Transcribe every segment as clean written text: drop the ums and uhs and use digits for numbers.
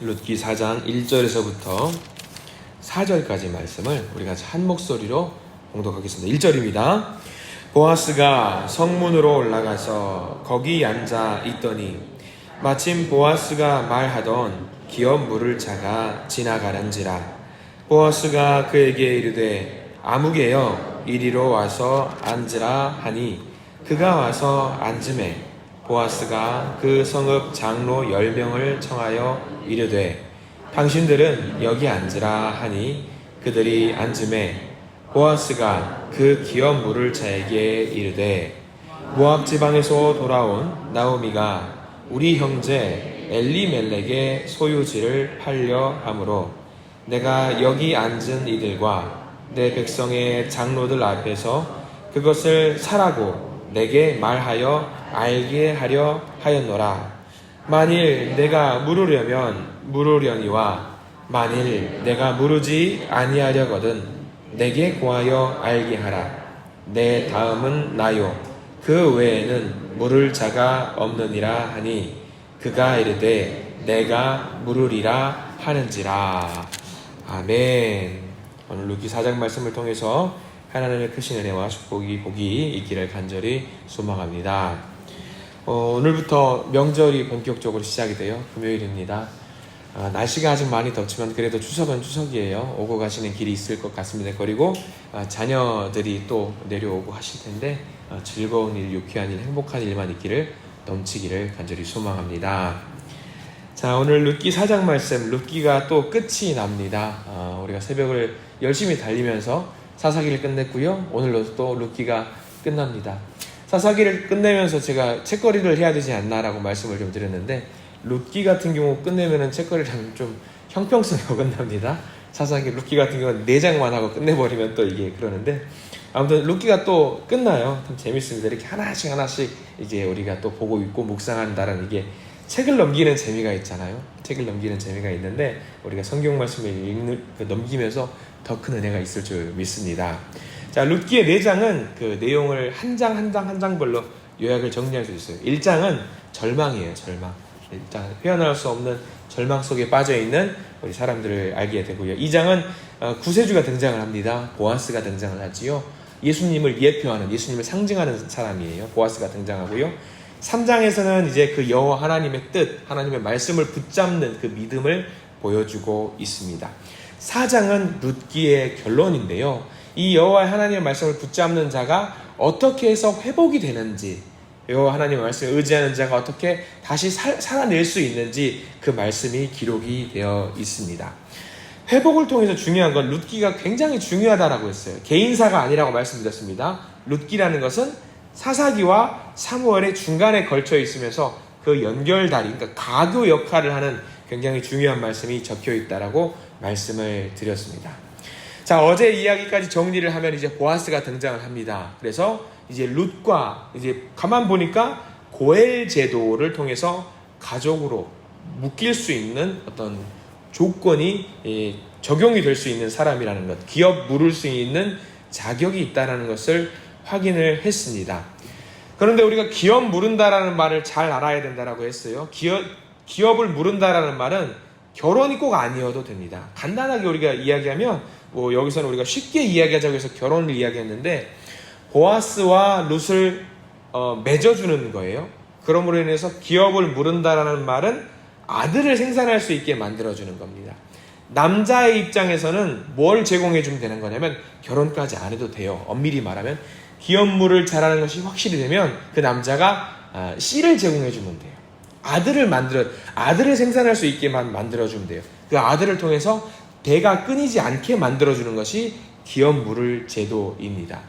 룻기 4장 1절에서부터 4절까지 말씀을 우리가 한 목소리로 봉독하겠습니다. 1절입니다. 보아스가 성문으로 올라가서 거기 앉아 있더니 마침 보아스가 말하던 기업 물을 자가 지나가는지라. 보아스가 그에게 이르되 아무개여 이리로 와서 앉으라 하니 그가 와서 앉으매 보아스가 그 성읍 장로 10명을 청하여 이르되 당신들은 여기 앉으라 하니 그들이 앉으매 보아스가 그 기업 물을 자에게 이르되 모압 지방에서 돌아온 나오미가 우리 형제 엘리멜렉의 소유지를 팔려 함으로 내가 여기 앉은 이들과 내 백성의 장로들 앞에서 그것을 사라고 내게 말하여 알게 하려 하였노라. 만일 내가 물으려니와 만일 내가 물으지 아니하려거든 내게 고하여 알게 하라. 내 다음은 나요. 그 외에는 물을 자가 없느니라 하니 그가 이르되 내가 물으리라 하는지라. 아멘. 오늘 룻기 4장 말씀을 통해서 하나님의 크신 은혜와 축복이 복이 있기를 간절히 소망합니다. 오늘부터 명절이 본격적으로 시작이 돼요. 금요일입니다. 날씨가 아직 많이 덥지만 그래도 추석은 추석이에요. 오고 가시는 길이 있을 것 같습니다. 그리고 자녀들이 또 내려오고 하실 텐데 즐거운 일, 유쾌한 일, 행복한 일만 있기를 넘치기를 간절히 소망합니다. 자, 오늘 룻기 4장 말씀, 룻기가 또 끝이 납니다. 우리가 새벽을 열심히 달리면서 사사기를 끝냈고요. 오늘로 또 룻기가 끝납니다. 사사기를 끝내면서 제가 책거리를 해야 되지 않나라고 말씀을 좀 드렸는데 룻기 같은 경우 끝내면은 책거리를 하면 좀 형평성이 어긋납니다. 사사기 룻기 같은 경우는 4장만 하고 끝내버리면 또 이게 그러는데 아무튼 룻기가 또 끝나요. 참 재밌습니다. 이렇게 하나씩 이제 우리가 또 보고 있고 묵상한다라는 이게 책을 넘기는 재미가 있잖아요. 책을 넘기는 재미가 있는데 우리가 성경 말씀을 넘기면서 더 큰 은혜가 있을 줄 믿습니다. 자, 룻기의 4장은 그 내용을 한 장별로 요약을 정리할 수 있어요. 1장은 절망이에요. 절망. 일단 표현할 수 없는 절망 속에 빠져있는 우리 사람들을 알게 되고요. 2장은 구세주가 등장을 합니다. 보아스가 등장을 하지요. 예수님을 예표하는, 예수님을 상징하는 사람이에요. 보아스가 등장하고요. 3장에서는 이제 그 여호와 하나님의 뜻, 하나님의 말씀을 붙잡는 그 믿음을 보여주고 있습니다. 4장은 룻기의 결론인데요. 이 여호와 하나님의 말씀을 붙잡는 자가 어떻게 해서 회복이 되는지, 여호와 하나님의 말씀에 의지하는 자가 어떻게 다시 살아낼 수 있는지 그 말씀이 기록이 되어 있습니다. 회복을 통해서 중요한 건 룻기가 굉장히 중요하다라고 했어요. 개인사가 아니라고 말씀드렸습니다. 룻기라는 것은 사사기와 사무엘의 중간에 걸쳐 있으면서 그 연결다리, 그러니까 가교 역할을 하는 굉장히 중요한 말씀이 적혀 있다라고 말씀을 드렸습니다. 자, 어제 이야기까지 정리를 하면 이제 보아스가 등장을 합니다. 그래서 이제 룻과 이제 가만 보니까 고엘 제도를 통해서 가족으로 묶일 수 있는 어떤 조건이 적용이 될 수 있는 사람이라는 것, 기업 물을 수 있는 자격이 있다는 것을 확인을 했습니다. 그런데 우리가 기업 물은다라는 말을 잘 알아야 된다라고 했어요. 기업을 물은다라는 말은 결혼이 꼭 아니어도 됩니다. 간단하게 우리가 이야기하면 여기서는 우리가 쉽게 이야기하자고 해서 결혼을 이야기했는데 보아스와 룻을 맺어주는 거예요. 그러므로 인해서 기업을 물은다라는 말은 아들을 생산할 수 있게 만들어주는 겁니다. 남자의 입장에서는 뭘 제공해주면 되는 거냐면 결혼까지 안 해도 돼요. 엄밀히 말하면 기업물을 잘하는 것이 확실히 되면 그 남자가 씨를 제공해주면 돼요. 아들을 생산할 수 있게만 만들어주면 돼요. 그 아들을 통해서 대가 끊이지 않게 만들어주는 것이 기업물을 제도입니다.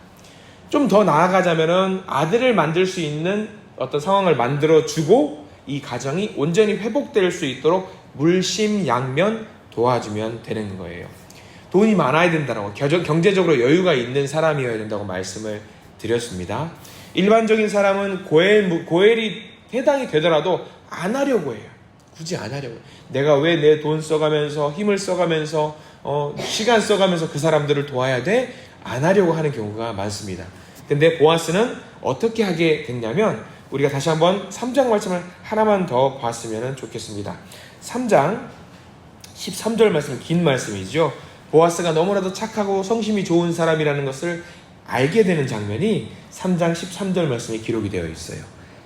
좀 더 나아가자면은 아들을 만들 수 있는 어떤 상황을 만들어주고 이 가정이 온전히 회복될 수 있도록 물심양면 도와주면 되는 거예요. 돈이 많아야 된다고, 경제적으로 여유가 있는 사람이어야 된다고 말씀을 드렸습니다. 일반적인 사람은 고엘이 해당이 되더라도 안 하려고 해요. 굳이 안 하려고 해요. 내가 왜 내 돈 써가면서 힘을 써가면서 시간 써가면서 그 사람들을 도와야 돼? 안 하려고 하는 경우가 많습니다. 근데 보아스는 어떻게 하게 됐냐면 우리가 다시 한번 3장 말씀을 하나만 더 봤으면 좋겠습니다. 3장 13절 말씀, 긴 말씀이죠. 보아스가 너무나도 착하고 성심이 좋은 사람이라는 것을 알게 되는 장면이 3장 13절 말씀에 기록이 되어 있어요.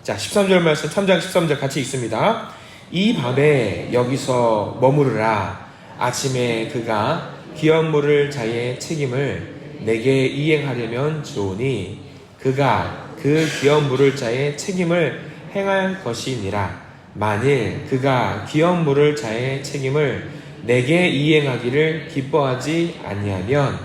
자, 13절 말씀, 3장 13절 같이 읽습니다. 이 밤에 여기서 머무르라. 아침에 그가 기업 물을 자의 책임을 내게 이행하려면 좋으니 그가 그 기업 물을 자의 책임을 행할 것이니라. 만일 그가 기업 물을 자의 책임을 내게 이행하기를 기뻐하지 아니하면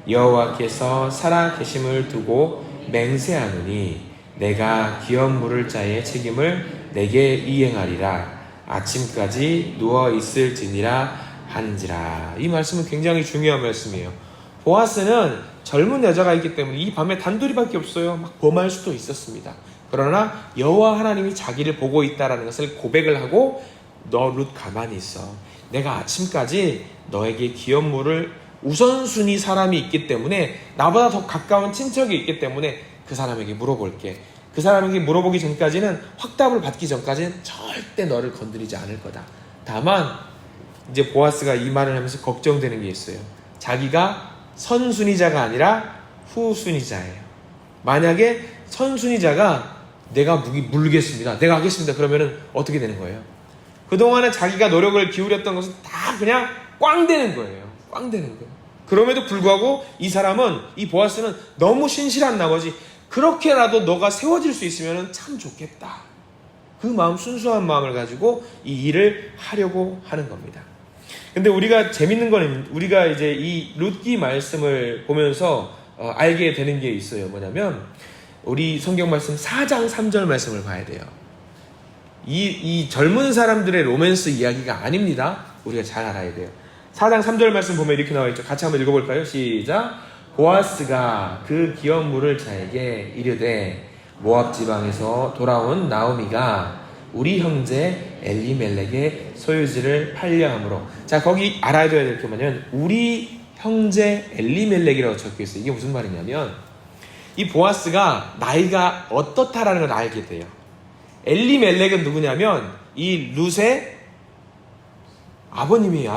여호와께서 살아 계심을 두고 맹세하노니 내가 기업 물을 자의 책임을 내게 이행하리라. 아침까지 누워 있을지니라 한지라. 이 말씀은 굉장히 중요한 말씀이에요. 보아스는 젊은 여자가 있기 때문에 이 밤에 단둘이밖에 없어요. 막 범할 수도 있었습니다. 그러나 여호와 하나님이 자기를 보고 있다라는 것을 고백을 하고 너 룻 가만히 있어. 내가 아침까지 너에게 기업 물을 우선순위 사람이 있기 때문에 나보다 더 가까운 친척이 있기 때문에 그 사람에게 물어볼게. 그 사람에게 물어보기 전까지는 확답을 받기 전까지는 절대 너를 건드리지 않을 거다. 다만 이제 보아스가 이 말을 하면서 걱정되는 게 있어요. 자기가 선순위자가 아니라 후순위자예요. 만약에 선순위자가 내가 물겠습니다. 내가 하겠습니다. 그러면은 어떻게 되는 거예요? 그동안에 자기가 노력을 기울였던 것은 다 그냥 꽝 되는 거예요. 꽝 되는 거예요. 그럼에도 불구하고 이 사람은, 이 보아스는 너무 신실한 나머지 그렇게라도 너가 세워질 수 있으면 참 좋겠다. 그 마음, 순수한 마음을 가지고 이 일을 하려고 하는 겁니다. 근데 우리가 재밌는 거는 우리가 이제 이 룻기 말씀을 보면서 알게 되는 게 있어요. 뭐냐면 우리 성경 말씀 4장 3절 말씀을 봐야 돼요. 이 젊은 사람들의 로맨스 이야기가 아닙니다. 우리가 잘 알아야 돼요. 4장 3절 말씀 보면 이렇게 나와 있죠. 같이 한번 읽어볼까요? 시작. 보아스가 그 기업 물을 자에게 이르되 모압 지방에서 돌아온 나오미가 우리 형제 엘리멜렉의 소유지를 팔려함으로. 자, 거기 알아야 될 게 뭐냐면 우리 형제 엘리멜렉이라고 적혀 있어요. 이게 무슨 말이냐면 이 보아스가 나이가 어떻다라는 걸 알게 돼요. 엘리멜렉은 누구냐면 이 룻의 아버님이에요.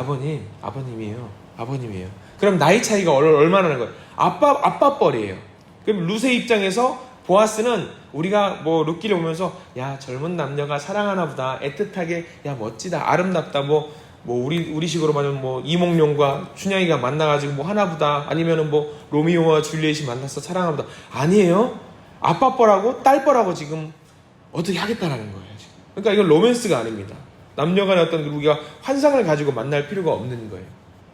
아버님이에요. 그럼 나이 차이가 얼마나 나는 거예요? 아빠 뻘이에요. 그럼 룻의 입장에서 보아스는 우리가 뭐 룻기를 보면서 야, 젊은 남녀가 사랑하나 보다, 애틋하게, 야, 멋지다, 아름답다, 뭐 우리 식으로 말하면 뭐 이몽룡과 춘향이가 만나가지고 뭐 하나보다, 아니면은 뭐 로미오와 줄리엣이 만나서 사랑하나 보다. 아니에요. 아빠 뻘하고 딸 뻘하고 지금 어떻게 하겠다라는 거예요. 지금. 그러니까 이건 로맨스가 아닙니다. 남녀 간의 어떤 우리가 환상을 가지고 만날 필요가 없는 거예요.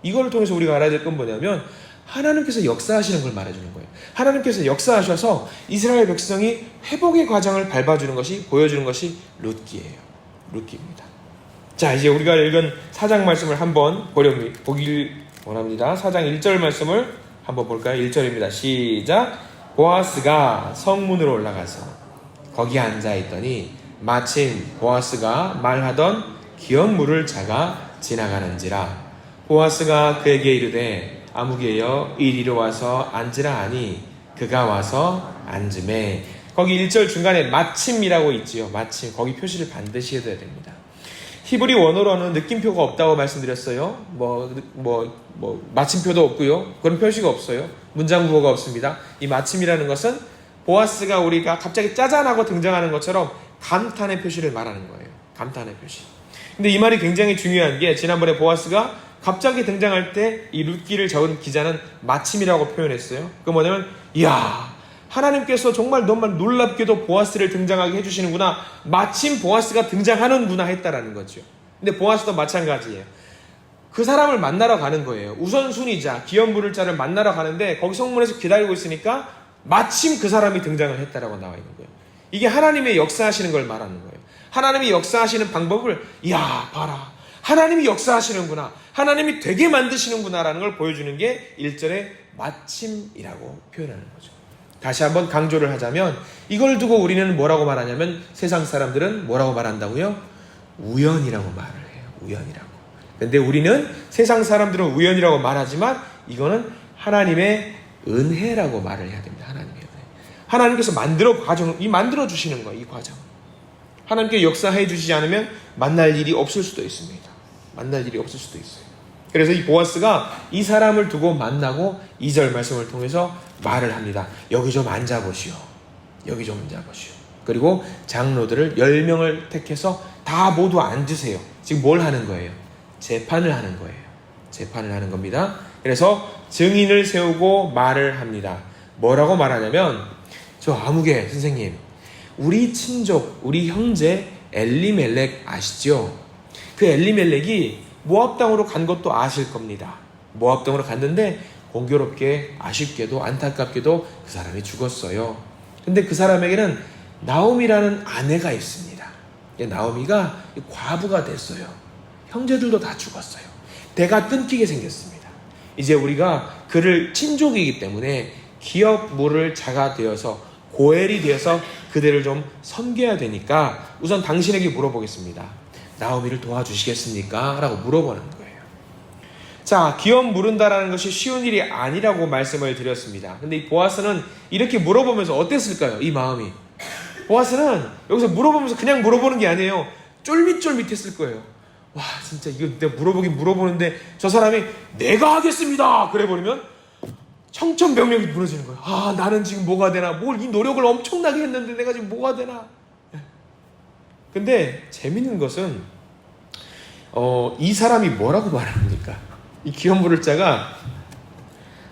이걸 통해서 우리가 알아야 될 건 뭐냐면 하나님께서 역사하시는 걸 말해주는 거예요. 하나님께서 역사하셔서 이스라엘 백성이 회복의 과정을 밟아주는 것이, 보여주는 것이 룻기예요. 룻기입니다. 자, 이제 우리가 읽은 4장 말씀을 한번 보길 원합니다. 4장 1절 말씀을 한번 볼까요? 1절입니다. 시작. 보아스가 성문으로 올라가서 거기 앉아있더니 마침 보아스가 말하던 기업 물을 자가 지나가는지라. 보아스가 그에게 이르되 아무개여 이리로 와서 앉으라 하니 그가 와서 앉음에. 거기 1절 중간에 마침이라고 있지요. 마침. 거기 표시를 반드시 해둬야 됩니다. 히브리 원어로는 느낌표가 없다고 말씀드렸어요. 마침표도 없고요. 그런 표시가 없어요. 문장 구어가 없습니다. 이 마침이라는 것은 보아스가 우리가 갑자기 짜잔하고 등장하는 것처럼 감탄의 표시를 말하는 거예요. 감탄의 표시. 근데 이 말이 굉장히 중요한 게, 지난번에 보아스가 갑자기 등장할 때 이 룻기를 적은 기자는 마침이라고 표현했어요. 그 뭐냐면, 이야, 하나님께서 정말 놀랍게도 보아스를 등장하게 해주시는구나. 마침 보아스가 등장하는구나 했다라는 거죠. 근데 보아스도 마찬가지예요. 그 사람을 만나러 가는 거예요. 우선순위자, 기업 물을 자를 만나러 가는데 거기 성문에서 기다리고 있으니까 마침 그 사람이 등장을 했다라고 나와 있는 거예요. 이게 하나님의 역사하시는 걸 말하는 거예요. 하나님이 역사하시는 방법을, 이야, 봐라. 하나님이 역사하시는구나. 하나님이 되게 만드시는구나라는 걸 보여주는 게 1절의 마침이라고 표현하는 거죠. 다시 한번 강조를 하자면 이걸 두고 우리는 뭐라고 말하냐면, 세상 사람들은 뭐라고 말한다고요? 우연이라고 말을 해요. 우연이라고. 근데 우리는, 세상 사람들은 우연이라고 말하지만 이거는 하나님의 은혜라고 말을 해야 됩니다. 하나님의 은혜. 하나님께서 만들어 주시는 거예요. 이 과정. 하나님께 역사해 주시지 않으면 만날 일이 없을 수도 있습니다. 만날 일이 없을 수도 있어요. 그래서 이 보아스가 이 사람을 두고 만나고 2절 말씀을 통해서 말을 합니다. 여기 좀 앉아보시오. 여기 좀 앉아보시오. 그리고 장로들을 10명을 택해서 다 모두 앉으세요. 지금 뭘 하는 거예요? 재판을 하는 거예요. 재판을 하는 겁니다. 그래서 증인을 세우고 말을 합니다. 뭐라고 말하냐면, 저 아무개 선생님, 우리 친족, 우리 형제 엘리멜렉 아시죠? 그 엘리멜렉이 모압 땅으로 간 것도 아실 겁니다. 모압 땅으로 갔는데 공교롭게 아쉽게도 안타깝게도 그 사람이 죽었어요. 근데 그 사람에게는 나오미라는 아내가 있습니다. 나오미가 과부가 됐어요. 형제들도 다 죽었어요. 대가 끊기게 생겼습니다. 이제 우리가 그를 친족이기 때문에 기업 물을 자가 되어서 고엘이 되어서 그들을 좀 섬겨야 되니까 우선 당신에게 물어보겠습니다. 나오미를 도와주시겠습니까? 라고 물어보는 거예요. 자, 기업 물은다라는 것이 쉬운 일이 아니라고 말씀을 드렸습니다. 근데 이 보아스는 이렇게 물어보면서 어땠을까요? 이 마음이. 보아스는 여기서 물어보면서 그냥 물어보는 게 아니에요. 쫄깃쫄깃했을 거예요. 와, 진짜 이거 내가 물어보긴 물어보는데 저 사람이 내가 하겠습니다! 그래 버리면 청천벽력이 무너지는 거예요. 아, 나는 지금 뭐가 되나? 이 노력을 엄청나게 했는데 내가 지금 뭐가 되나? 근데 재밌는 것은 이 사람이 뭐라고 말합니까? 이 기업 물을 자가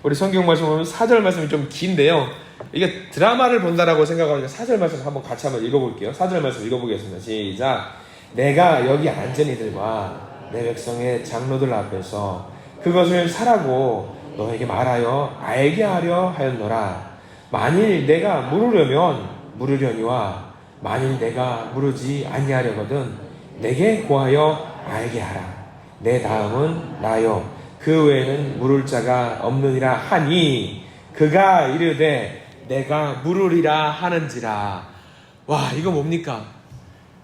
우리 성경 말씀 보면 4절 말씀이 좀 긴데요. 이게 드라마를 본다라고 생각하니까 4절 말씀 한번 같이 한번 읽어볼게요. 4절 말씀 읽어보겠습니다. 시작. 내가 여기 앉은 이들과 내 백성의 장로들 앞에서 그것을 사라고 너에게 말하여 알게 하려 하였노라. 만일 내가 물으려면 물으려니와 만일 내가 물으지 아니하려거든 내게 구하여 알게 하라. 내 다음은 나요. 그 외에는 물을 자가 없느니라 하니 그가 이르되 내가 물으리라 하는지라. 와, 이거 뭡니까?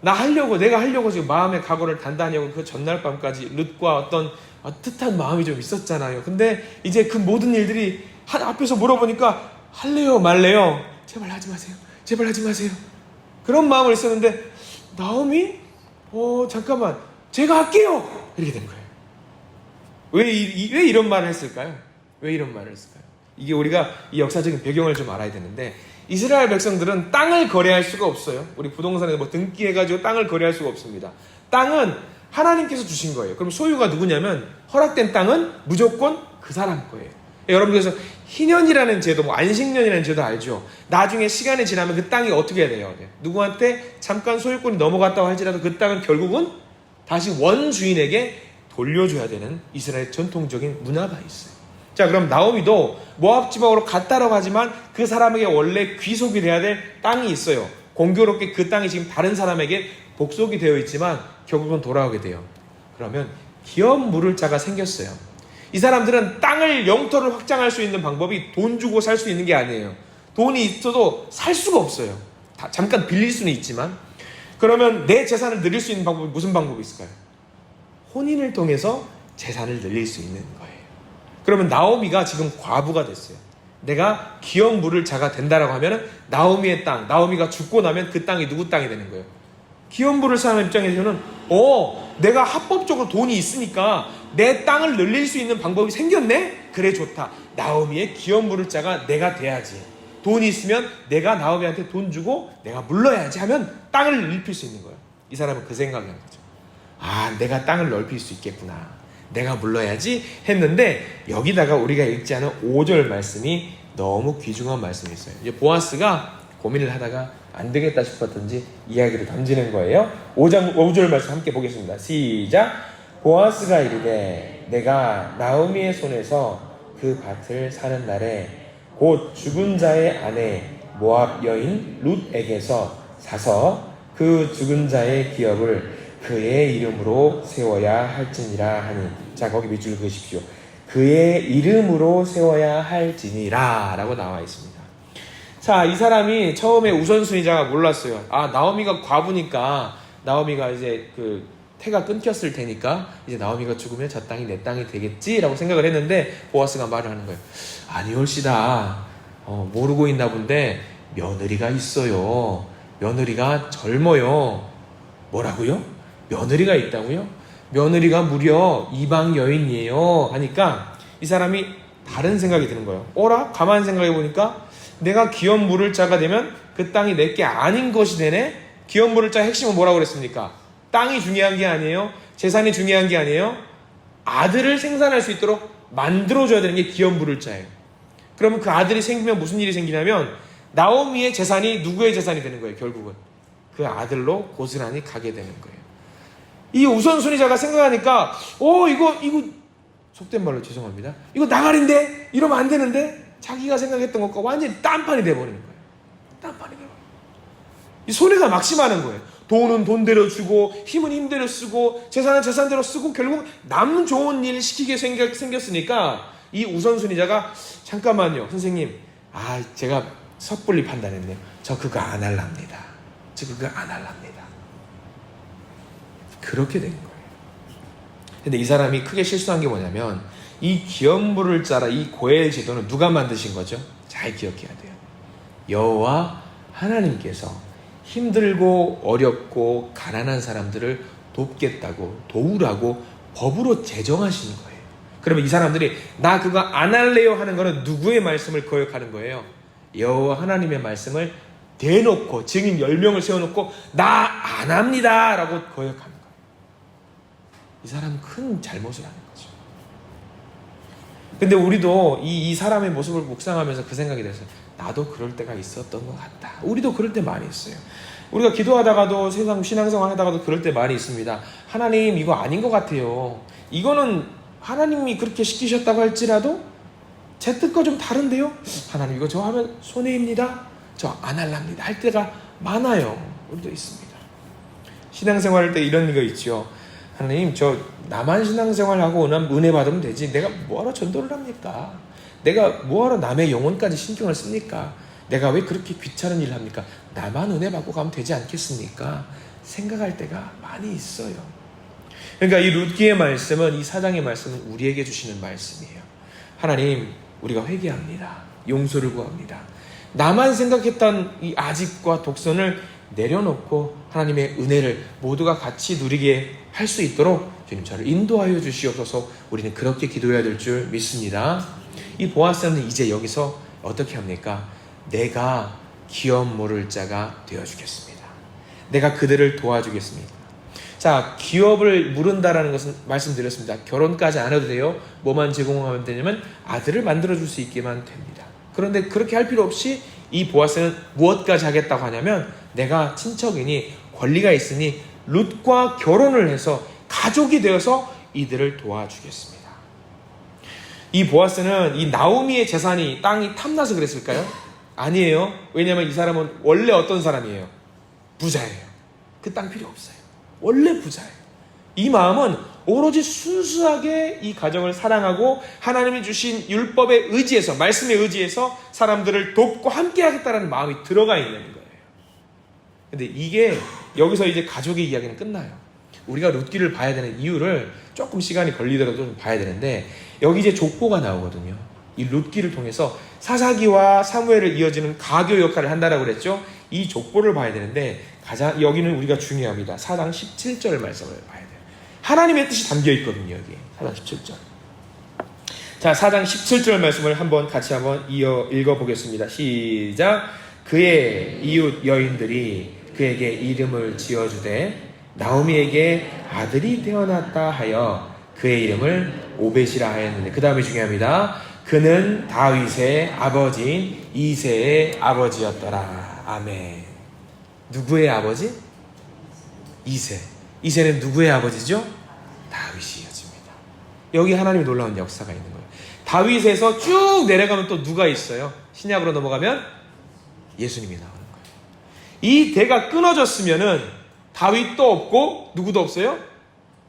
내가 하려고 지금 마음의 각오를 단단히 하고 그 전날 밤까지 룻과 어떤 뜻한 마음이 좀 있었잖아요. 근데 이제 그 모든 일들이 앞에서 물어보니까 할래요 말래요? 제발 하지 마세요. 제발 하지 마세요. 그런 마음을 있었는데 나오미? 잠깐만, 제가 할게요! 이렇게 된 거예요. 왜 이런 말을 했을까요? 왜 이런 말을 했을까요? 이게 우리가 이 역사적인 배경을 좀 알아야 되는데, 이스라엘 백성들은 땅을 거래할 수가 없어요. 우리 부동산에 등기해가지고 땅을 거래할 수가 없습니다. 땅은 하나님께서 주신 거예요. 그럼 소유가 누구냐면 허락된 땅은 무조건 그 사람 거예요. 여러분, 그래서 희년이라는 제도, 안식년이라는 제도 알죠? 나중에 시간이 지나면 그 땅이 어떻게 해야 돼요? 누구한테 잠깐 소유권이 넘어갔다고 할지라도 그 땅은 결국은 다시 원주인에게 돌려줘야 되는 이스라엘 전통적인 문화가 있어요. 자, 그럼 나오미도 모압 지방으로 갔다라고 하지만 그 사람에게 원래 귀속이 돼야 될 땅이 있어요. 공교롭게 그 땅이 지금 다른 사람에게 복속이 되어 있지만 결국은 돌아오게 돼요. 그러면 기업 물을 자가 생겼어요. 이 사람들은 땅을 영토를 확장할 수 있는 방법이 돈 주고 살 수 있는 게 아니에요. 돈이 있어도 살 수가 없어요. 잠깐 빌릴 수는 있지만. 그러면 내 재산을 늘릴 수 있는 방법이 무슨 방법이 있을까요? 혼인을 통해서 재산을 늘릴 수 있는 거예요. 그러면 나오미가 지금 과부가 됐어요. 내가 기업 물을 자가 된다라고 하면은 나오미의 땅, 나오미가 죽고 나면 그 땅이 누구 땅이 되는 거예요? 기업 물을 사는 입장에서는 내가 합법적으로 돈이 있으니까 내 땅을 늘릴 수 있는 방법이 생겼네? 그래, 좋다. 나오미의 기업 물을 자가 내가 돼야지. 돈이 있으면 내가 나오미한테 돈 주고 내가 물러야지 하면 땅을 넓힐 수 있는 거예요. 이 사람은 그 생각이 한 거죠. 아, 내가 땅을 넓힐 수 있겠구나. 내가 물러야지 했는데 여기다가 우리가 읽지 않은 5절 말씀이 너무 귀중한 말씀이 있어요. 이제 보아스가 고민을 하다가 안 되겠다 싶었던지 이야기를 던지는 거예요. 5절 말씀 함께 보겠습니다. 시작. 보아스가 이르되 내가 나오미의 손에서 그 밭을 사는 날에 곧 죽은 자의 아내 모압 여인 룻에게서 사서 그 죽은 자의 기업을 그의 이름으로 세워야 할지니라 하니. 자, 거기 밑줄 그으십시오. 그의 이름으로 세워야 할지니라 라고 나와 있습니다. 자, 이 사람이 처음에 우선순위자가 몰랐어요. 아, 나오미가 과부니까 나오미가 이제 그 태가 끊겼을 테니까 이제 나오미가 죽으면 저 땅이 내 땅이 되겠지라고 생각을 했는데 보아스가 말을 하는 거예요. 아니올시다. 모르고 있나 본데 며느리가 있어요. 며느리가 젊어요. 뭐라고요? 며느리가 있다고요? 며느리가 무려 이방 여인이에요 하니까 이 사람이 다른 생각이 드는 거예요. 어라? 가만 생각해 보니까 내가 기업 물을 자가 되면 그 땅이 내게 아닌 것이 되네. 기업 물을 자 핵심은 뭐라고 그랬습니까? 땅이 중요한 게 아니에요. 재산이 중요한 게 아니에요. 아들을 생산할 수 있도록 만들어줘야 되는 게 기업 물을 자예요. 그러면 그 아들이 생기면 무슨 일이 생기냐면 나오미의 재산이 누구의 재산이 되는 거예요. 결국은 그 아들로 고스란히 가게 되는 거예요. 이 우선순위자가 생각하니까 이거 속된 말로 죄송합니다. 이거 나가린데? 이러면 안 되는데? 자기가 생각했던 것과 완전히 딴판이 돼버리는 거예요. 딴판이 돼버려요. 이 손해가 막심하는 거예요. 돈은 돈대로 주고 힘은 힘대로 쓰고 재산은 재산대로 쓰고 결국 남 좋은 일 시키게 생겼으니까 이 우선순위자가 잠깐만요 선생님 제가 섣불리 판단했네요. 저 그거 안 할랍니다. 그렇게 된 거예요. 근데 이 사람이 크게 실수한 게 뭐냐면 이 기업물을 짜라 이 고엘 제도는 누가 만드신 거죠? 잘 기억해야 돼요. 여호와 하나님께서 힘들고 어렵고 가난한 사람들을 돕겠다고 도우라고 법으로 제정하신 거예요. 그러면 이 사람들이 나 그거 안 할래요 하는 거는 누구의 말씀을 거역하는 거예요? 여호와 하나님의 말씀을 대놓고 증인 10명을 세워놓고 나 안 합니다 라고 거역하는 거예요. 이 사람은 큰 잘못을 하는 거죠. 근데 우리도 이 사람의 모습을 묵상하면서 그 생각이 들었어요. 나도 그럴 때가 있었던 것 같다. 우리도 그럴 때 많이 있어요. 우리가 기도하다가도 세상 신앙생활 하다가도 그럴 때 많이 있습니다. 하나님 이거 아닌 것 같아요. 이거는 하나님이 그렇게 시키셨다고 할지라도 제 뜻과 좀 다른데요. 하나님 이거 저 하면 손해입니다. 저 안 할랍니다. 할 때가 많아요. 우리도 있습니다. 신앙생활 할 때 이런 거 있죠. 하나님 저 나만 신앙생활하고 은혜 받으면 되지 내가 뭐하러 전도를 합니까? 내가 뭐하러 남의 영혼까지 신경을 씁니까? 내가 왜 그렇게 귀찮은 일을 합니까? 나만 은혜 받고 가면 되지 않겠습니까? 생각할 때가 많이 있어요. 그러니까 이 룻기의 말씀은 이 사장의 말씀은 우리에게 주시는 말씀이에요. 하나님 우리가 회개합니다. 용서를 구합니다. 나만 생각했던 이 아집과 독선을 내려놓고 하나님의 은혜를 모두가 같이 누리게 할 수 있도록 주님 저를 인도하여 주시옵소서. 우리는 그렇게 기도해야 될 줄 믿습니다. 이 보아스는 이제 여기서 어떻게 합니까? 내가 기업 모를 자가 되어주겠습니다. 내가 그들을 도와주겠습니다. 자, 기업을 물은다라는 것은 말씀드렸습니다. 결혼까지 안 해도 돼요. 뭐만 제공하면 되냐면 아들을 만들어줄 수 있게만 됩니다. 그런데 그렇게 할 필요 없이 이 보아스는 무엇까지 하겠다고 하냐면 내가 친척이니 권리가 있으니 룻과 결혼을 해서 가족이 되어서 이들을 도와주겠습니다. 이 보아스는 이 나오미의 재산이 땅이 탐나서 그랬을까요? 아니에요. 왜냐하면 이 사람은 원래 어떤 사람이에요? 부자예요. 그 땅 필요 없어요. 원래 부자예요. 이 마음은 오로지 순수하게 이 가정을 사랑하고 하나님이 주신 율법에 의지해서 말씀에 의지해서 사람들을 돕고 함께 하겠다는 마음이 들어가 있는 거예요. 근데 이게 여기서 이제 가족의 이야기는 끝나요. 우리가 룻기를 봐야 되는 이유를 조금 시간이 걸리더라도 좀 봐야 되는데 여기 이제 족보가 나오거든요. 이 룻기를 통해서 사사기와 사무엘을 이어지는 가교 역할을 한다라고 그랬죠. 이 족보를 봐야 되는데 가장 여기는 우리가 중요합니다. 4장 17절 말씀을 봐야 돼요. 하나님의 뜻이 담겨 있거든요. 여기 4장 17절. 자, 4장 17절 말씀을 같이 이어 읽어보겠습니다. 시작. 그의 이웃 여인들이 그에게 이름을 지어주되 나오미에게 아들이 태어났다 하여 그의 이름을 오벳이라 하였는데 그 다음에 중요합니다. 그는 다윗의 아버지인 이새의 아버지였더라. 아멘. 누구의 아버지? 이새. 이새는 누구의 아버지죠? 다윗이 이어집니다. 여기 하나님의 놀라운 역사가 있는 거예요. 다윗에서 쭉 내려가면 또 누가 있어요? 신약으로 넘어가면 예수님이 나오는 거예요. 이 대가 끊어졌으면은 다윗도 없고 누구도 없어요?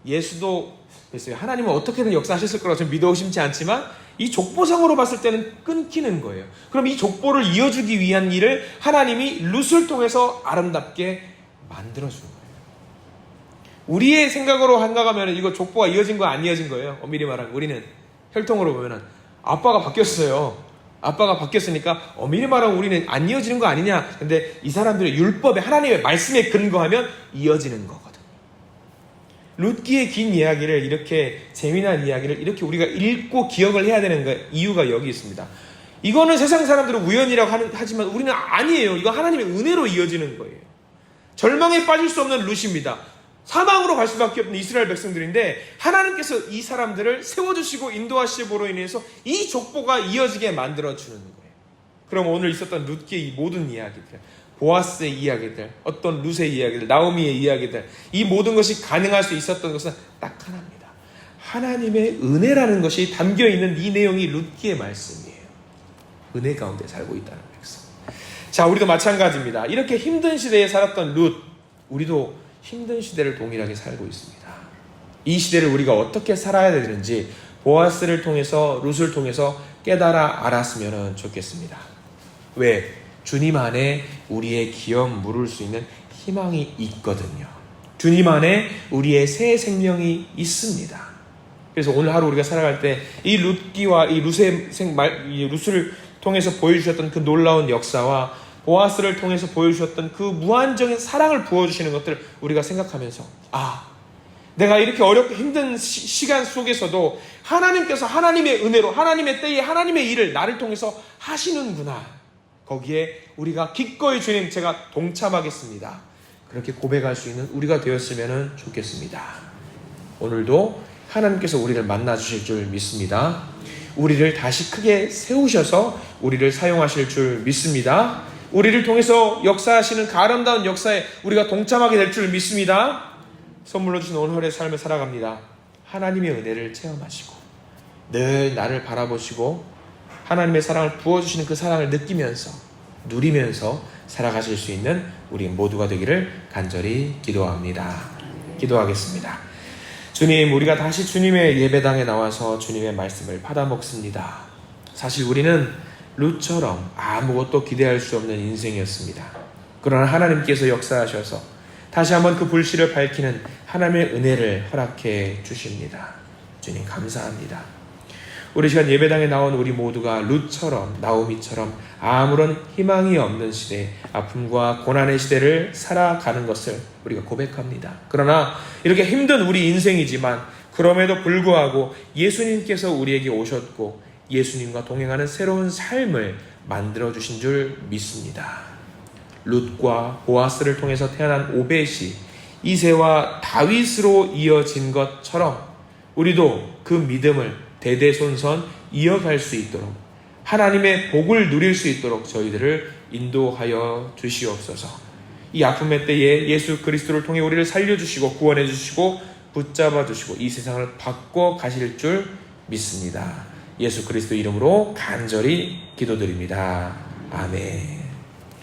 예수도 됐어요. 하나님은 어떻게든 역사하셨을 거라고 저는 믿어 의심치 않지만 이 족보상으로 봤을 때는 끊기는 거예요. 그럼 이 족보를 이어주기 위한 일을 하나님이 룻을 통해서 아름답게 만들어준 거예요. 우리의 생각으로 생각하면 이거 족보가 이어진 거 안 이어진 거예요. 엄밀히 말하면 우리는 혈통으로 보면은 아빠가 바뀌었어요. 아빠가 바뀌었으니까 엄밀히 말하면 우리는 안 이어지는 거 아니냐. 근데 이 사람들의 율법에 하나님의 말씀에 근거하면 이어지는 거거든. 룻기의 긴 이야기를, 이렇게 재미난 이야기를 이렇게 우리가 읽고 기억을 해야 되는 이유가 여기 있습니다. 이거는 세상 사람들은 우연이라고 하지만 우리는 아니에요. 이거 하나님의 은혜로 이어지는 거예요. 절망에 빠질 수 없는 룻입니다. 사망으로 갈 수밖에 없는 이스라엘 백성들인데 하나님께서 이 사람들을 세워주시고 인도하심으로 인해서 이 족보가 이어지게 만들어주는 거예요. 그럼 오늘 있었던 룻기의 이 모든 이야기들, 보아스의 이야기들, 어떤 룻의 이야기들, 나오미의 이야기들, 이 모든 것이 가능할 수 있었던 것은 딱 하나입니다. 하나님의 은혜라는 것이 담겨있는 이 내용이 룻기의 말씀이에요. 은혜 가운데 살고 있다는 백성. 자, 우리도 마찬가지입니다. 이렇게 힘든 시대에 살았던 룻, 우리도 힘든 시대를 동일하게 살고 있습니다. 이 시대를 우리가 어떻게 살아야 되는지 보아스를 통해서, 룻을 통해서 깨달아 알았으면 좋겠습니다. 왜? 주님 안에 우리의 기업 물을 수 있는 희망이 있거든요. 주님 안에 우리의 새 생명이 있습니다. 그래서 오늘 하루 우리가 살아갈 때 이 룻기와 이 룻을 통해서 보여주셨던 그 놀라운 역사와 보아스를 통해서 보여주셨던 그 무한정의 사랑을 부어주시는 것들을 우리가 생각하면서, 내가 이렇게 어렵고 힘든 시간 속에서도 하나님께서 하나님의 은혜로, 하나님의 때에 하나님의 일을 나를 통해서 하시는구나. 거기에 우리가 기꺼이 주님, 제가 동참하겠습니다. 그렇게 고백할 수 있는 우리가 되었으면 좋겠습니다. 오늘도 하나님께서 우리를 만나주실 줄 믿습니다. 우리를 다시 크게 세우셔서 우리를 사용하실 줄 믿습니다. 우리를 통해서 역사하시는 그 아름다운 역사에 우리가 동참하게 될 줄 믿습니다. 선물로 주신 오늘의 삶을 살아갑니다. 하나님의 은혜를 체험하시고 늘 나를 바라보시고 하나님의 사랑을 부어주시는 그 사랑을 느끼면서, 누리면서 살아가실 수 있는 우리 모두가 되기를 간절히 기도합니다. 기도하겠습니다. 주님, 우리가 다시 주님의 예배당에 나와서 주님의 말씀을 받아먹습니다. 사실 우리는 룻처럼 아무것도 기대할 수 없는 인생이었습니다. 그러나 하나님께서 역사하셔서 다시 한번 그 불씨를 밝히는 하나님의 은혜를 허락해 주십니다. 주님, 감사합니다. 우리 시간 예배당에 나온 우리 모두가 룻처럼, 나오미처럼 아무런 희망이 없는 시대, 아픔과 고난의 시대를 살아가는 것을 우리가 고백합니다. 그러나 이렇게 힘든 우리 인생이지만 그럼에도 불구하고 예수님께서 우리에게 오셨고 예수님과 동행하는 새로운 삶을 만들어주신 줄 믿습니다. 룻과 보아스를 통해서 태어난 오벳이 이새와 다윗으로 이어진 것처럼 우리도 그 믿음을 대대손손 이어갈 수 있도록, 하나님의 복을 누릴 수 있도록 저희들을 인도하여 주시옵소서. 이 아픔의 때에 예수 그리스도를 통해 우리를 살려주시고 구원해 주시고 붙잡아 주시고 이 세상을 바꿔 가실 줄 믿습니다. 예수 그리스도 이름으로 간절히 기도드립니다. 아멘.